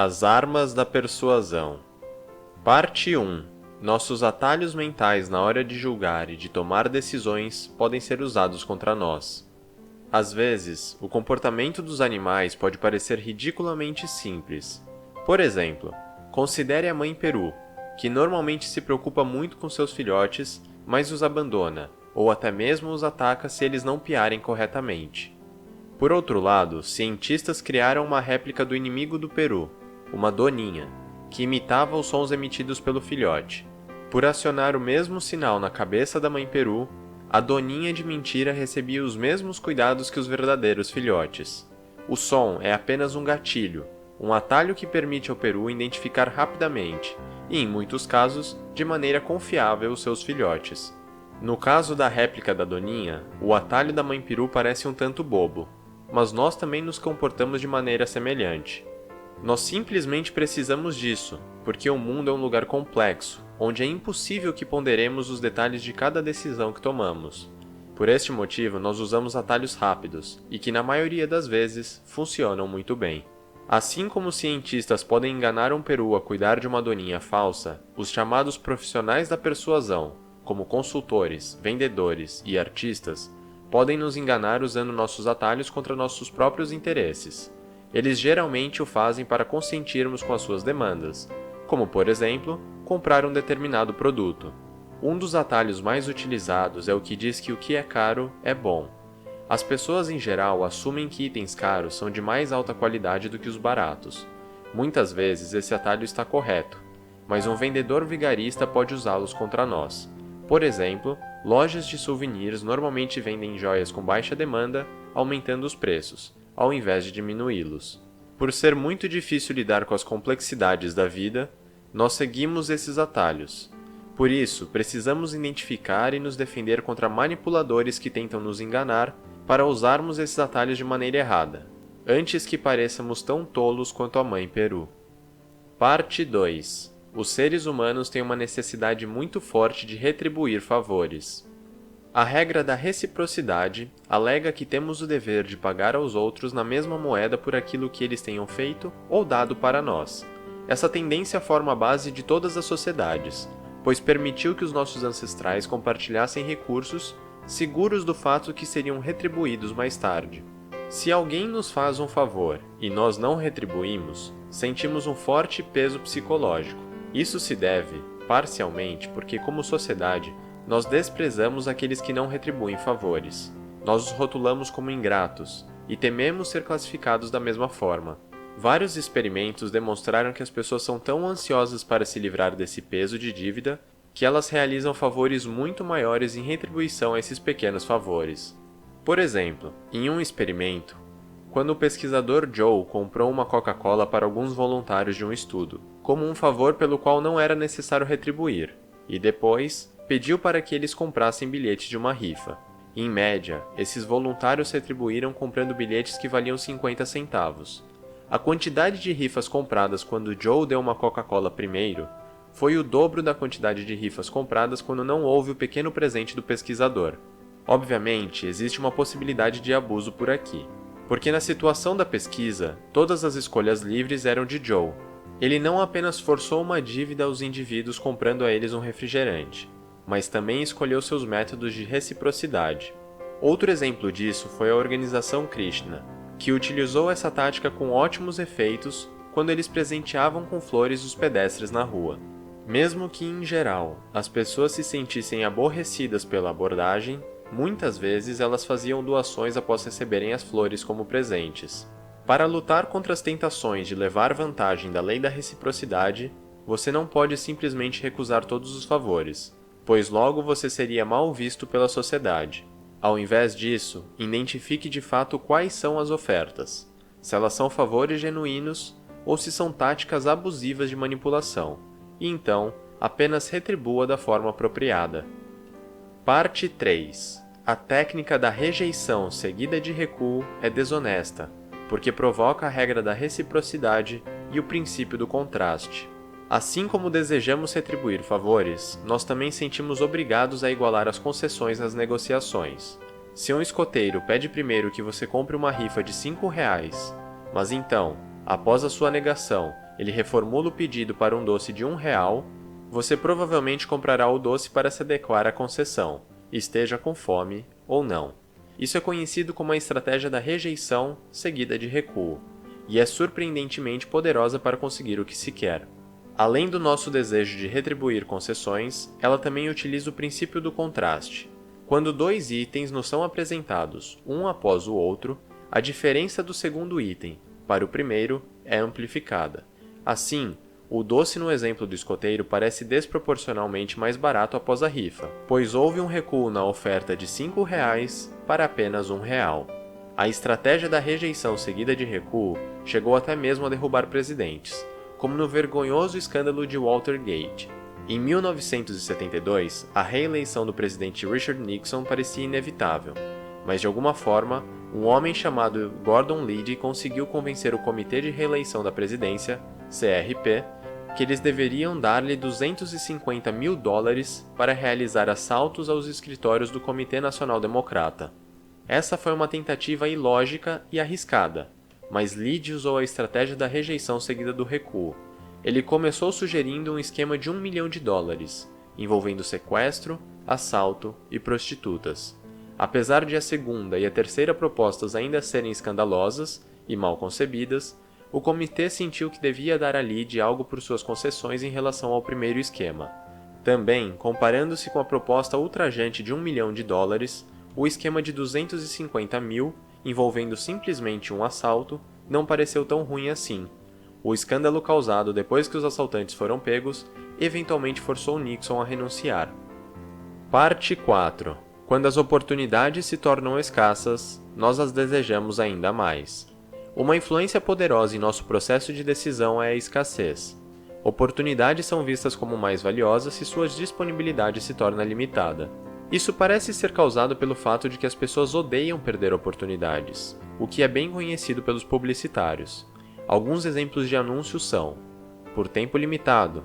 As armas da persuasão. Parte 1. Nossos atalhos mentais na hora de julgar e de tomar decisões podem ser usados contra nós. Às vezes, o comportamento dos animais pode parecer ridiculamente simples. Por exemplo, considere a mãe peru, que normalmente se preocupa muito com seus filhotes, mas os abandona, ou até mesmo os ataca se eles não piarem corretamente. Por outro lado, cientistas criaram uma réplica do inimigo do peru, uma doninha, que imitava os sons emitidos pelo filhote. Por acionar o mesmo sinal na cabeça da mãe peru, a doninha de mentira recebia os mesmos cuidados que os verdadeiros filhotes. O som é apenas um gatilho, um atalho que permite ao peru identificar rapidamente, e em muitos casos, de maneira confiável, os seus filhotes. No caso da réplica da doninha, o atalho da mãe peru parece um tanto bobo, mas nós também nos comportamos de maneira semelhante. Nós simplesmente precisamos disso, porque o mundo é um lugar complexo, onde é impossível que ponderemos os detalhes de cada decisão que tomamos. Por este motivo, nós usamos atalhos rápidos, e que na maioria das vezes, funcionam muito bem. Assim como os cientistas podem enganar um peru a cuidar de uma doninha falsa, os chamados profissionais da persuasão, como consultores, vendedores e artistas, podem nos enganar usando nossos atalhos contra nossos próprios interesses. Eles geralmente o fazem para consentirmos com as suas demandas, como, por exemplo, comprar um determinado produto. Um dos atalhos mais utilizados é o que diz que o que é caro é bom. As pessoas em geral assumem que itens caros são de mais alta qualidade do que os baratos. Muitas vezes esse atalho está correto, mas um vendedor vigarista pode usá-los contra nós. Por exemplo, lojas de souvenirs normalmente vendem joias com baixa demanda, aumentando os preços, ao invés de diminuí-los. Por ser muito difícil lidar com as complexidades da vida, nós seguimos esses atalhos. Por isso, precisamos identificar e nos defender contra manipuladores que tentam nos enganar para usarmos esses atalhos de maneira errada, antes que pareçamos tão tolos quanto a mãe peru. Parte 2. Os seres humanos têm uma necessidade muito forte de retribuir favores. A regra da reciprocidade alega que temos o dever de pagar aos outros na mesma moeda por aquilo que eles tenham feito ou dado para nós. Essa tendência forma a base de todas as sociedades, pois permitiu que os nossos ancestrais compartilhassem recursos, seguros do fato que seriam retribuídos mais tarde. Se alguém nos faz um favor e nós não retribuímos, sentimos um forte peso psicológico. Isso se deve, parcialmente, porque como sociedade, nós desprezamos aqueles que não retribuem favores. Nós os rotulamos como ingratos e tememos ser classificados da mesma forma. Vários experimentos demonstraram que as pessoas são tão ansiosas para se livrar desse peso de dívida que elas realizam favores muito maiores em retribuição a esses pequenos favores. Por exemplo, em um experimento, quando o pesquisador Joe comprou uma Coca-Cola para alguns voluntários de um estudo, como um favor pelo qual não era necessário retribuir, e depois pediu para que eles comprassem bilhetes de uma rifa. Em média, esses voluntários retribuíram comprando bilhetes que valiam 50 centavos. A quantidade de rifas compradas quando Joe deu uma Coca-Cola primeiro foi o dobro da quantidade de rifas compradas quando não houve o pequeno presente do pesquisador. Obviamente, existe uma possibilidade de abuso por aqui, porque na situação da pesquisa, todas as escolhas livres eram de Joe. Ele não apenas forçou uma dívida aos indivíduos comprando a eles um refrigerante, mas também escolheu seus métodos de reciprocidade. Outro exemplo disso foi a organização Krishna, que utilizou essa tática com ótimos efeitos quando eles presenteavam com flores os pedestres na rua. Mesmo que, em geral, as pessoas se sentissem aborrecidas pela abordagem, muitas vezes elas faziam doações após receberem as flores como presentes. Para lutar contra as tentações de levar vantagem da lei da reciprocidade, você não pode simplesmente recusar todos os favores, pois logo você seria mal visto pela sociedade. Ao invés disso, identifique de fato quais são as ofertas, se elas são favores genuínos ou se são táticas abusivas de manipulação, e então apenas retribua da forma apropriada. Parte 3. A técnica da rejeição seguida de recuo é desonesta, porque provoca a regra da reciprocidade e o princípio do contraste. Assim como desejamos retribuir favores, nós também sentimos obrigados a igualar as concessões nas negociações. Se um escoteiro pede primeiro que você compre uma rifa de R$ 5, mas então, após a sua negação, ele reformula o pedido para um doce de R$ 1, você provavelmente comprará o doce para se adequar à concessão, esteja com fome ou não. Isso é conhecido como a estratégia da rejeição seguida de recuo, e é surpreendentemente poderosa para conseguir o que se quer. Além do nosso desejo de retribuir concessões, ela também utiliza o princípio do contraste. Quando dois itens nos são apresentados, um após o outro, a diferença do segundo item para o primeiro é amplificada. Assim, o doce no exemplo do escoteiro parece desproporcionalmente mais barato após a rifa, pois houve um recuo na oferta de R$ 5 para apenas R$ 1. A estratégia da rejeição seguida de recuo chegou até mesmo a derrubar presidentes, como no vergonhoso escândalo de Watergate. Em 1972, a reeleição do presidente Richard Nixon parecia inevitável, mas de alguma forma, um homem chamado Gordon Liddy conseguiu convencer o Comitê de Reeleição da Presidência, CRP, que eles deveriam dar-lhe $250 mil para realizar assaltos aos escritórios do Comitê Nacional Democrata. Essa foi uma tentativa ilógica e arriscada, mas Liddy usou a estratégia da rejeição seguida do recuo. Ele começou sugerindo um esquema de $1 milhão, envolvendo sequestro, assalto e prostitutas. Apesar de a segunda e a terceira propostas ainda serem escandalosas e mal concebidas, o comitê sentiu que devia dar a Liddy algo por suas concessões em relação ao primeiro esquema. Também, comparando-se com a proposta ultrajante de $1 milhão, o esquema de 250 mil, envolvendo simplesmente um assalto, não pareceu tão ruim assim. O escândalo causado depois que os assaltantes foram pegos eventualmente forçou Nixon a renunciar. Parte 4. Quando as oportunidades se tornam escassas, nós as desejamos ainda mais. Uma influência poderosa em nosso processo de decisão é a escassez. Oportunidades são vistas como mais valiosas se sua disponibilidade se torna limitada. Isso parece ser causado pelo fato de que as pessoas odeiam perder oportunidades, o que é bem conhecido pelos publicitários. Alguns exemplos de anúncios são: por tempo limitado,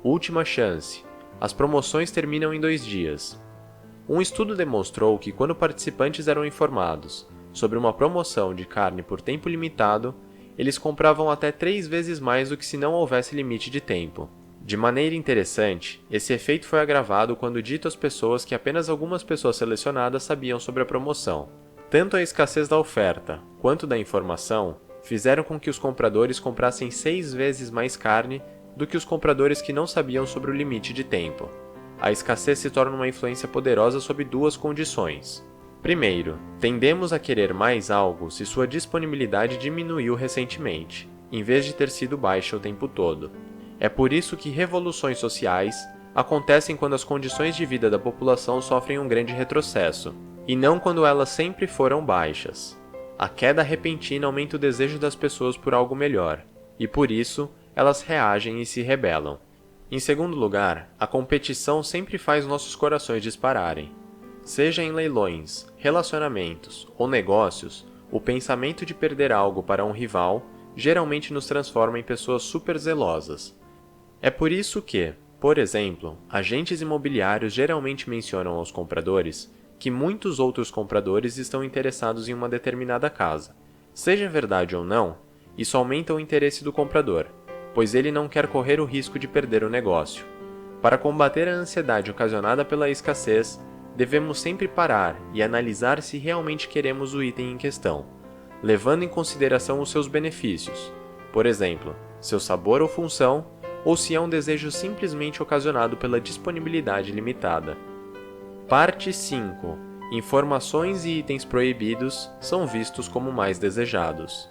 última chance, as promoções terminam em 2 dias. Um estudo demonstrou que quando participantes eram informados sobre uma promoção de carne por tempo limitado, eles compravam até 3 vezes mais do que se não houvesse limite de tempo. De maneira interessante, esse efeito foi agravado quando dito às pessoas que apenas algumas pessoas selecionadas sabiam sobre a promoção. Tanto a escassez da oferta quanto da informação fizeram com que os compradores comprassem 6 vezes mais carne do que os compradores que não sabiam sobre o limite de tempo. A escassez se torna uma influência poderosa sob 2 condições. Primeiro, tendemos a querer mais algo se sua disponibilidade diminuiu recentemente, em vez de ter sido baixa o tempo todo. É por isso que revoluções sociais acontecem quando as condições de vida da população sofrem um grande retrocesso, e não quando elas sempre foram baixas. A queda repentina aumenta o desejo das pessoas por algo melhor, e por isso elas reagem e se rebelam. Em segundo lugar, a competição sempre faz nossos corações dispararem. Seja em leilões, relacionamentos ou negócios, o pensamento de perder algo para um rival geralmente nos transforma em pessoas super zelosas. É por isso que, por exemplo, agentes imobiliários geralmente mencionam aos compradores que muitos outros compradores estão interessados em uma determinada casa. Seja verdade ou não, isso aumenta o interesse do comprador, pois ele não quer correr o risco de perder o negócio. Para combater a ansiedade ocasionada pela escassez, devemos sempre parar e analisar se realmente queremos o item em questão, levando em consideração os seus benefícios, por exemplo, seu sabor ou função, ou se é um desejo simplesmente ocasionado pela disponibilidade limitada. Parte 5. Informações e itens proibidos são vistos como mais desejados.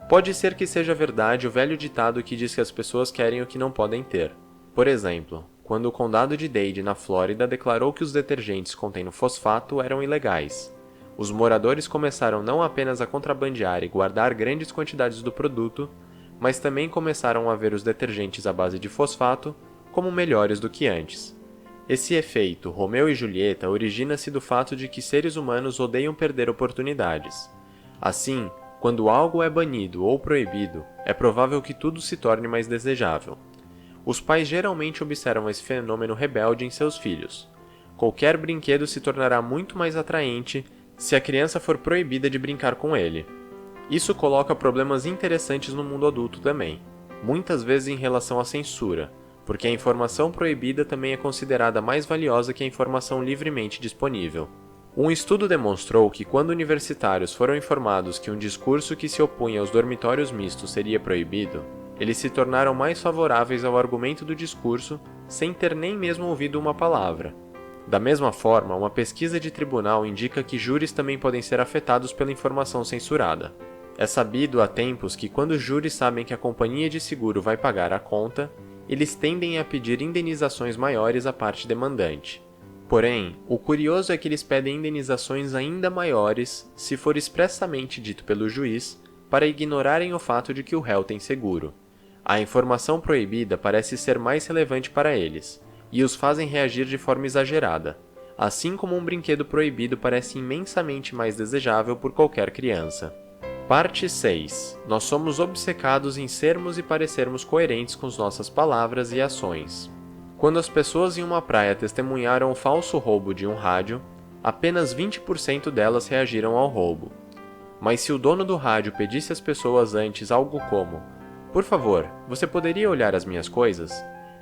Pode ser que seja verdade o velho ditado que diz que as pessoas querem o que não podem ter. Por exemplo, quando o condado de Dade, na Flórida, declarou que os detergentes contendo fosfato eram ilegais. Os moradores começaram não apenas a contrabandear e guardar grandes quantidades do produto, mas também começaram a ver os detergentes à base de fosfato como melhores do que antes. Esse efeito, Romeu e Julieta, origina-se do fato de que seres humanos odeiam perder oportunidades. Assim, quando algo é banido ou proibido, é provável que tudo se torne mais desejável. Os pais geralmente observam esse fenômeno rebelde em seus filhos. Qualquer brinquedo se tornará muito mais atraente se a criança for proibida de brincar com ele. Isso coloca problemas interessantes no mundo adulto também. muitas vezes em relação à censura, porque a informação proibida também é considerada mais valiosa que a informação livremente disponível. Um estudo demonstrou que quando universitários foram informados que um discurso que se opunha aos dormitórios mistos seria proibido, eles se tornaram mais favoráveis ao argumento do discurso sem ter nem mesmo ouvido uma palavra. Da mesma forma, uma pesquisa de tribunal indica que júris também podem ser afetados pela informação censurada. É sabido há tempos que quando os júris sabem que a companhia de seguro vai pagar a conta, eles tendem a pedir indenizações maiores à parte demandante. Porém, o curioso é que eles pedem indenizações ainda maiores se for expressamente dito pelo juiz para ignorarem o fato de que o réu tem seguro. A informação proibida parece ser mais relevante para eles, e os fazem reagir de forma exagerada, assim como um brinquedo proibido parece imensamente mais desejável por qualquer criança. Parte 6. Nós somos obcecados em sermos e parecermos coerentes com nossas palavras e ações. Quando as pessoas em uma praia testemunharam o falso roubo de um rádio, apenas 20% delas reagiram ao roubo. Mas se o dono do rádio pedisse às pessoas antes algo como: "Por favor, você poderia olhar as minhas coisas?",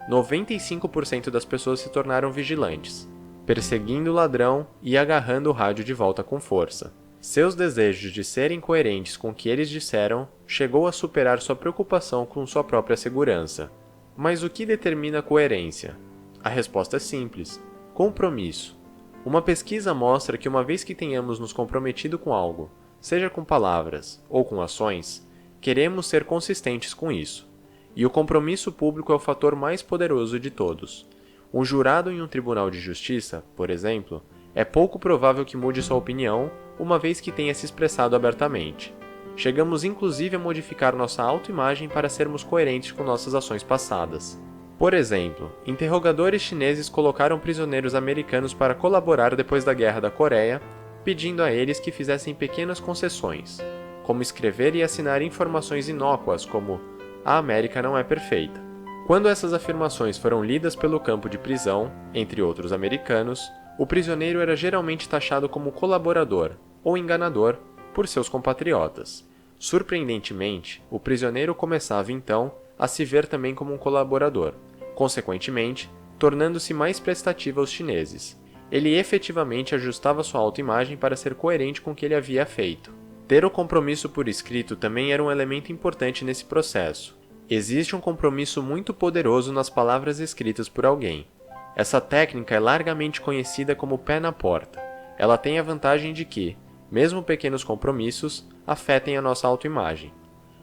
95% das pessoas se tornaram vigilantes, perseguindo o ladrão e agarrando o rádio de volta com força. Seus desejos de serem coerentes com o que eles disseram chegou a superar sua preocupação com sua própria segurança. Mas o que determina a coerência? A resposta é simples: compromisso. Uma pesquisa mostra que uma vez que tenhamos nos comprometido com algo, seja com palavras ou com ações, queremos ser consistentes com isso. E o compromisso público é o fator mais poderoso de todos. Um jurado em um tribunal de justiça, por exemplo, é pouco provável que mude sua opinião, uma vez que tenha se expressado abertamente. Chegamos inclusive a modificar nossa autoimagem para sermos coerentes com nossas ações passadas. Por exemplo, interrogadores chineses colocaram prisioneiros americanos para colaborar depois da Guerra da Coreia, pedindo a eles que fizessem pequenas concessões, como escrever e assinar informações inócuas como "A América não é perfeita". Quando essas afirmações foram lidas pelo campo de prisão, entre outros americanos, o prisioneiro era geralmente taxado como colaborador ou enganador por seus compatriotas. Surpreendentemente, o prisioneiro começava então a se ver também como um colaborador, consequentemente, tornando-se mais prestativo aos chineses. Ele efetivamente ajustava sua autoimagem para ser coerente com o que ele havia feito. Ter o compromisso por escrito também era um elemento importante nesse processo. Existe um compromisso muito poderoso nas palavras escritas por alguém. Essa técnica é largamente conhecida como pé na porta. Ela tem a vantagem de que, mesmo pequenos compromissos, afetem a nossa autoimagem.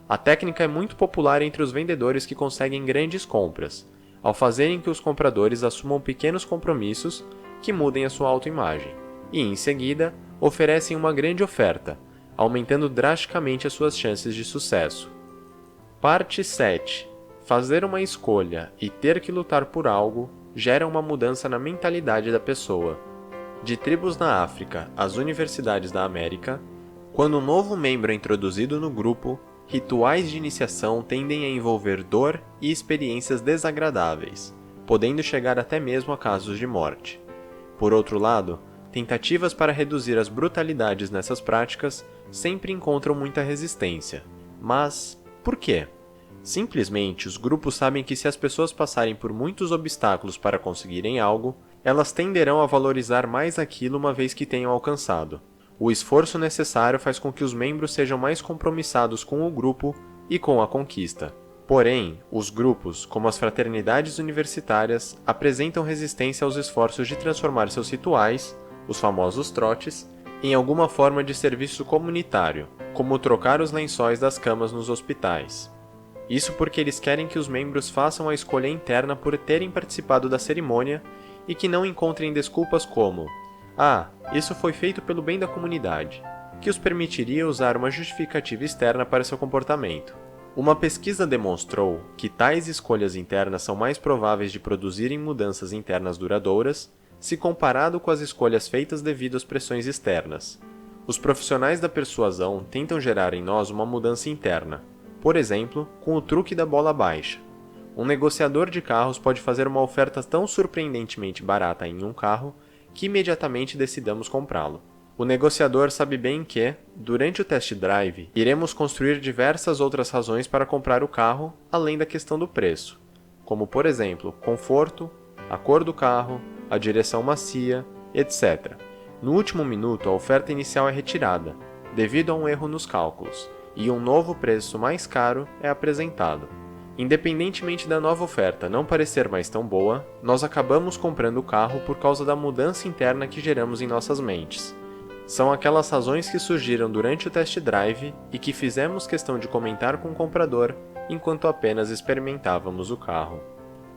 A técnica é muito popular entre os vendedores que conseguem grandes compras, ao fazerem que os compradores assumam pequenos compromissos que mudem a sua autoimagem, e, em seguida, oferecem uma grande oferta, aumentando drasticamente as suas chances de sucesso. Parte 7. Fazer uma escolha e ter que lutar por algo gera uma mudança na mentalidade da pessoa. De tribos na África às universidades da América, quando um novo membro é introduzido no grupo, rituais de iniciação tendem a envolver dor e experiências desagradáveis, podendo chegar até mesmo a casos de morte. Por outro lado, tentativas para reduzir as brutalidades nessas práticas sempre encontram muita resistência. Mas, por quê? Simplesmente, os grupos sabem que se as pessoas passarem por muitos obstáculos para conseguirem algo, elas tenderão a valorizar mais aquilo uma vez que tenham alcançado. O esforço necessário faz com que os membros sejam mais compromissados com o grupo e com a conquista. Porém, os grupos, como as fraternidades universitárias, apresentam resistência aos esforços de transformar seus rituais, os famosos trotes, em alguma forma de serviço comunitário, como trocar os lençóis das camas nos hospitais. Isso porque eles querem que os membros façam a escolha interna por terem participado da cerimônia e que não encontrem desculpas como isso foi feito pelo bem da comunidade, que os permitiria usar uma justificativa externa para seu comportamento. Uma pesquisa demonstrou que tais escolhas internas são mais prováveis de produzirem mudanças internas duradouras se comparado com as escolhas feitas devido às pressões externas. Os profissionais da persuasão tentam gerar em nós uma mudança interna, por exemplo, com o truque da bola baixa. Um negociador de carros pode fazer uma oferta tão surpreendentemente barata em um carro que imediatamente decidamos comprá-lo. O negociador sabe bem que, durante o test drive, iremos construir diversas outras razões para comprar o carro, além da questão do preço, como, por exemplo, conforto, a cor do carro, a direção macia, etc. No último minuto, a oferta inicial é retirada, devido a um erro nos cálculos, e um novo preço mais caro é apresentado. Independentemente da nova oferta não parecer mais tão boa, nós acabamos comprando o carro por causa da mudança interna que geramos em nossas mentes. São aquelas razões que surgiram durante o test drive e que fizemos questão de comentar com o comprador enquanto apenas experimentávamos o carro.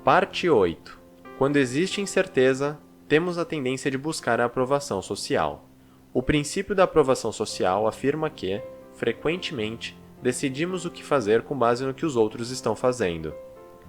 Parte 8. Quando existe incerteza, temos a tendência de buscar a aprovação social. O princípio da aprovação social afirma que, frequentemente, decidimos o que fazer com base no que os outros estão fazendo.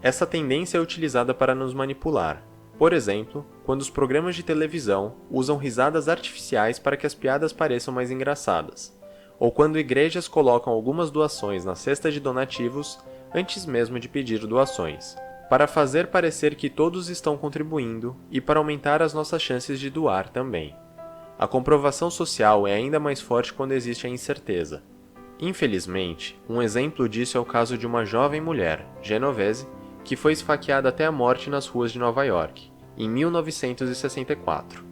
Essa tendência é utilizada para nos manipular. Por exemplo, quando os programas de televisão usam risadas artificiais para que as piadas pareçam mais engraçadas, ou quando igrejas colocam algumas doações na cesta de donativos antes mesmo de pedir doações, para fazer parecer que todos estão contribuindo e para aumentar as nossas chances de doar também. A comprovação social é ainda mais forte quando existe a incerteza. Infelizmente, um exemplo disso é o caso de uma jovem mulher, Genovese, que foi esfaqueada até a morte nas ruas de Nova York, em 1964.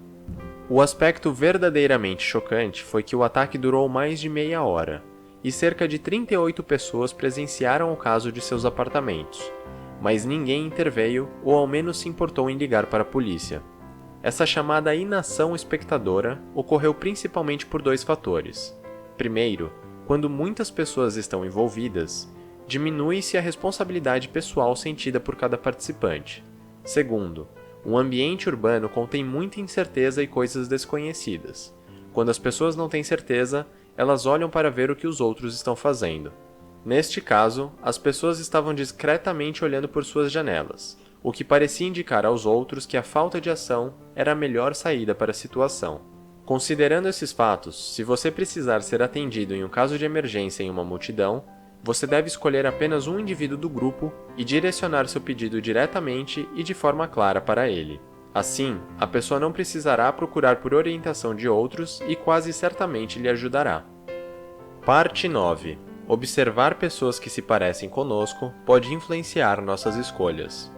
O aspecto verdadeiramente chocante foi que o ataque durou mais de meia hora, e cerca de 38 pessoas presenciaram o caso de seus apartamentos, mas ninguém interveio ou ao menos se importou em ligar para a polícia. Essa chamada inação espectadora ocorreu principalmente por dois fatores. Primeiro, quando muitas pessoas estão envolvidas, diminui-se a responsabilidade pessoal sentida por cada participante. Segundo, um ambiente urbano contém muita incerteza e coisas desconhecidas. Quando as pessoas não têm certeza, elas olham para ver o que os outros estão fazendo. Neste caso, as pessoas estavam discretamente olhando por suas janelas, o que parecia indicar aos outros que a falta de ação era a melhor saída para a situação. Considerando esses fatos, se você precisar ser atendido em um caso de emergência em uma multidão, você deve escolher apenas um indivíduo do grupo e direcionar seu pedido diretamente e de forma clara para ele. Assim, a pessoa não precisará procurar por orientação de outros e quase certamente lhe ajudará. Parte 9. Observar pessoas que se parecem conosco pode influenciar nossas escolhas.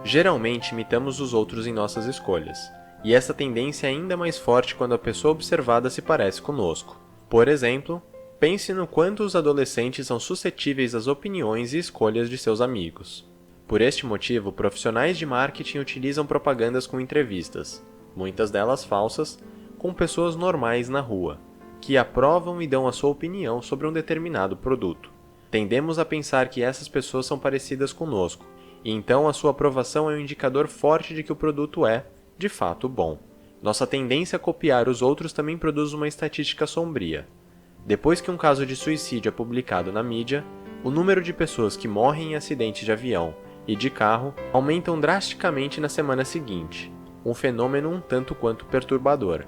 Geralmente imitamos os outros em nossas escolhas, e essa tendência é ainda mais forte quando a pessoa observada se parece conosco. Por exemplo, pense no quanto os adolescentes são suscetíveis às opiniões e escolhas de seus amigos. Por este motivo, profissionais de marketing utilizam propagandas com entrevistas, muitas delas falsas, com pessoas normais na rua, que aprovam e dão a sua opinião sobre um determinado produto. Tendemos a pensar que essas pessoas são parecidas conosco, e então a sua aprovação é um indicador forte de que o produto é, de fato, bom. Nossa tendência a copiar os outros também produz uma estatística sombria. Depois que um caso de suicídio é publicado na mídia, o número de pessoas que morrem em acidentes de avião e de carro aumentam drasticamente na semana seguinte, um fenômeno um tanto quanto perturbador.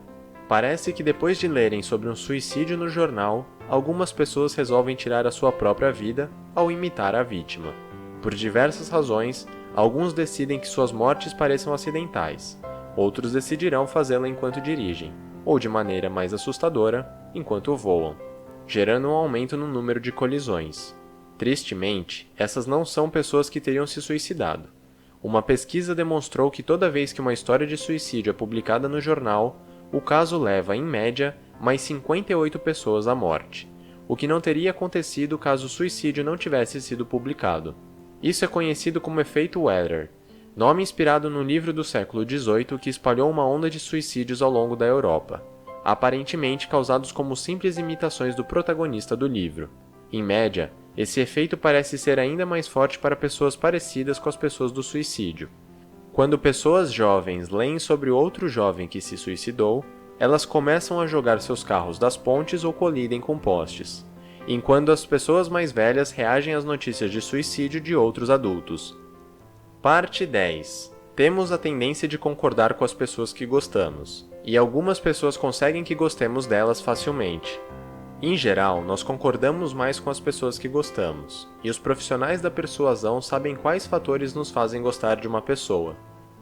Parece que depois de lerem sobre um suicídio no jornal, algumas pessoas resolvem tirar a sua própria vida ao imitar a vítima. Por diversas razões, alguns decidem que suas mortes pareçam acidentais, outros decidirão fazê-la enquanto dirigem, ou de maneira mais assustadora, enquanto voam, gerando um aumento no número de colisões. Tristemente, essas não são pessoas que teriam se suicidado. Uma pesquisa demonstrou que toda vez que uma história de suicídio é publicada no jornal, o caso leva, em média, mais 58 pessoas à morte, o que não teria acontecido caso o suicídio não tivesse sido publicado. Isso é conhecido como efeito Weller, nome inspirado no livro do século XVIII que espalhou uma onda de suicídios ao longo da Europa, aparentemente causados como simples imitações do protagonista do livro. Em média, esse efeito parece ser ainda mais forte para pessoas parecidas com as pessoas do suicídio. Quando pessoas jovens leem sobre outro jovem que se suicidou, elas começam a jogar seus carros das pontes ou colidem com postes, enquanto as pessoas mais velhas reagem às notícias de suicídio de outros adultos. Parte 10. Temos a tendência de concordar com as pessoas que gostamos, e algumas pessoas conseguem que gostemos delas facilmente. Em geral, nós concordamos mais com as pessoas que gostamos, e os profissionais da persuasão sabem quais fatores nos fazem gostar de uma pessoa.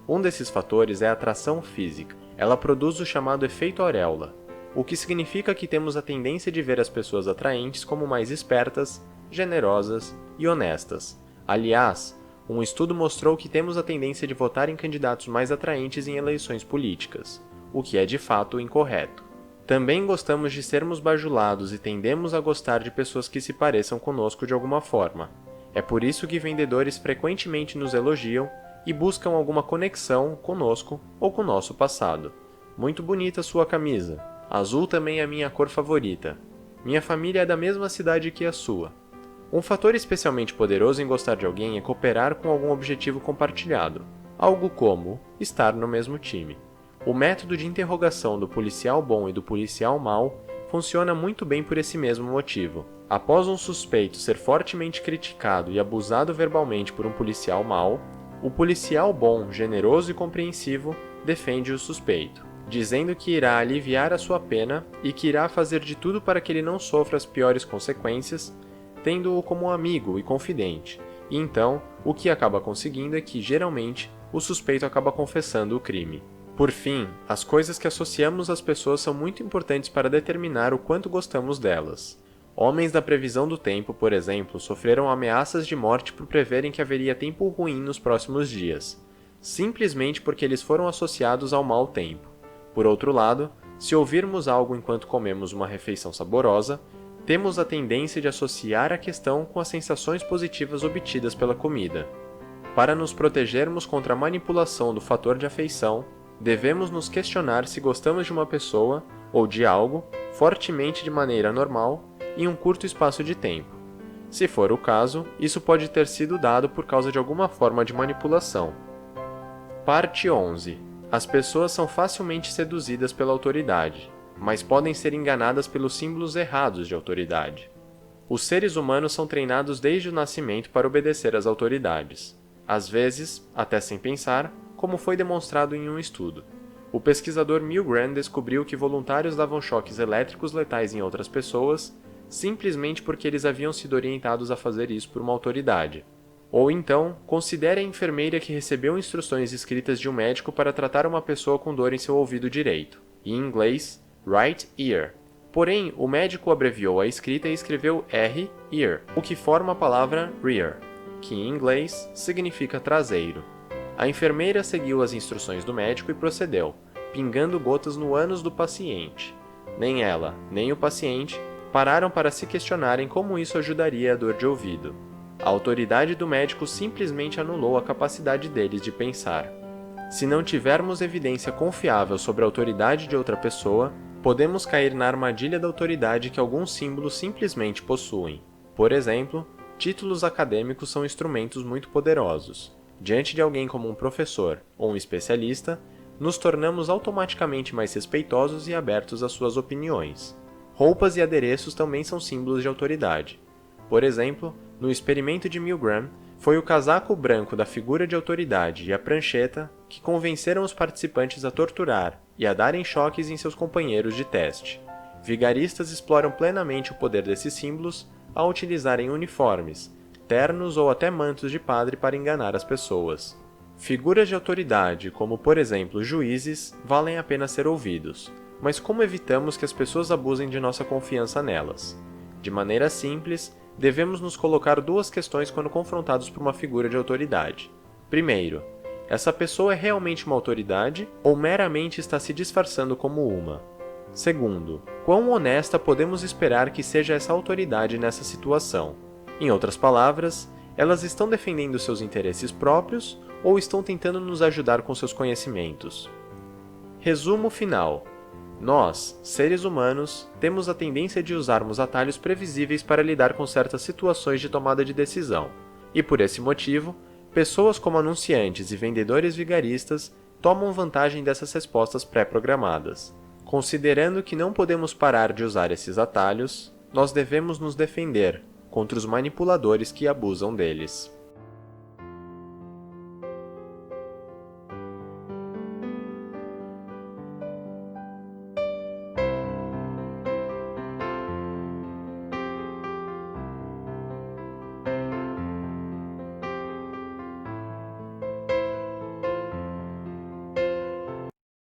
Um desses fatores é a atração física. Ela produz o chamado efeito auréola. o que significa que temos a tendência de ver as pessoas atraentes como mais espertas, generosas e honestas. Aliás, um estudo mostrou que temos a tendência de votar em candidatos mais atraentes em eleições políticas, o que é de fato incorreto. Também gostamos de sermos bajulados e tendemos a gostar de pessoas que se pareçam conosco de alguma forma. É por isso que vendedores frequentemente nos elogiam e buscam alguma conexão conosco ou com o nosso passado. Muito bonita sua camisa. Azul também é minha cor favorita. Minha família é da mesma cidade que a sua. Um fator especialmente poderoso em gostar de alguém é cooperar com algum objetivo compartilhado, algo como estar no mesmo time. O método de interrogação do policial bom e do policial mau funciona muito bem por esse mesmo motivo. Após um suspeito ser fortemente criticado e abusado verbalmente por um policial mau, o policial bom, generoso e compreensivo defende o suspeito, dizendo que irá aliviar a sua pena e que irá fazer de tudo para que ele não sofra as piores consequências, tendo-o como um amigo e confidente. E então, o que acaba conseguindo é que, geralmente, o suspeito acaba confessando o crime. Por fim, as coisas que associamos às pessoas são muito importantes para determinar o quanto gostamos delas. Homens da previsão do tempo, por exemplo, sofreram ameaças de morte por preverem que haveria tempo ruim nos próximos dias, simplesmente porque eles foram associados ao mau tempo. Por outro lado, se ouvirmos algo enquanto comemos uma refeição saborosa, temos a tendência de associar a questão com as sensações positivas obtidas pela comida. Para nos protegermos contra a manipulação do fator de afeição, devemos nos questionar se gostamos de uma pessoa ou de algo fortemente de maneira normal em um curto espaço de tempo. Se for o caso, isso pode ter sido dado por causa de alguma forma de manipulação. Parte 11. As pessoas são facilmente seduzidas pela autoridade, mas podem ser enganadas pelos símbolos errados de autoridade. Os seres humanos são treinados desde o nascimento para obedecer às autoridades, às vezes, até sem pensar, como foi demonstrado em um estudo. O pesquisador Milgram descobriu que voluntários davam choques elétricos letais em outras pessoas simplesmente porque eles haviam sido orientados a fazer isso por uma autoridade. Ou então, considere a enfermeira que recebeu instruções escritas de um médico para tratar uma pessoa com dor em seu ouvido direito, em inglês, right ear. Porém, o médico abreviou a escrita e escreveu R, ear, o que forma a palavra rear, que em inglês significa traseiro. A enfermeira seguiu as instruções do médico e procedeu, pingando gotas no ânus do paciente. Nem ela, nem o paciente pararam para se questionarem como isso ajudaria a dor de ouvido. A autoridade do médico simplesmente anulou a capacidade deles de pensar. Se não tivermos evidência confiável sobre a autoridade de outra pessoa, podemos cair na armadilha da autoridade que alguns símbolos simplesmente possuem. Por exemplo, títulos acadêmicos são instrumentos muito poderosos. Diante de alguém como um professor ou um especialista, nos tornamos automaticamente mais respeitosos e abertos às suas opiniões. Roupas e adereços também são símbolos de autoridade. Por exemplo, no experimento de Milgram, foi o casaco branco da figura de autoridade e a prancheta que convenceram os participantes a torturar e a darem choques em seus companheiros de teste. Vigaristas exploram plenamente o poder desses símbolos ao utilizarem uniformes, ternos ou até mantos de padre para enganar as pessoas. Figuras de autoridade, como por exemplo juízes, valem a pena ser ouvidos, mas como evitamos que as pessoas abusem de nossa confiança nelas? De maneira simples, devemos nos colocar duas questões quando confrontados por uma figura de autoridade. Primeiro, essa pessoa é realmente uma autoridade ou meramente está se disfarçando como uma? Segundo, quão honesta podemos esperar que seja essa autoridade nessa situação? Em outras palavras, elas estão defendendo seus interesses próprios ou estão tentando nos ajudar com seus conhecimentos? Resumo final. Nós, seres humanos, temos a tendência de usarmos atalhos previsíveis para lidar com certas situações de tomada de decisão, e por esse motivo, pessoas como anunciantes e vendedores vigaristas tomam vantagem dessas respostas pré-programadas. Considerando que não podemos parar de usar esses atalhos, nós devemos nos defender contra os manipuladores que abusam deles.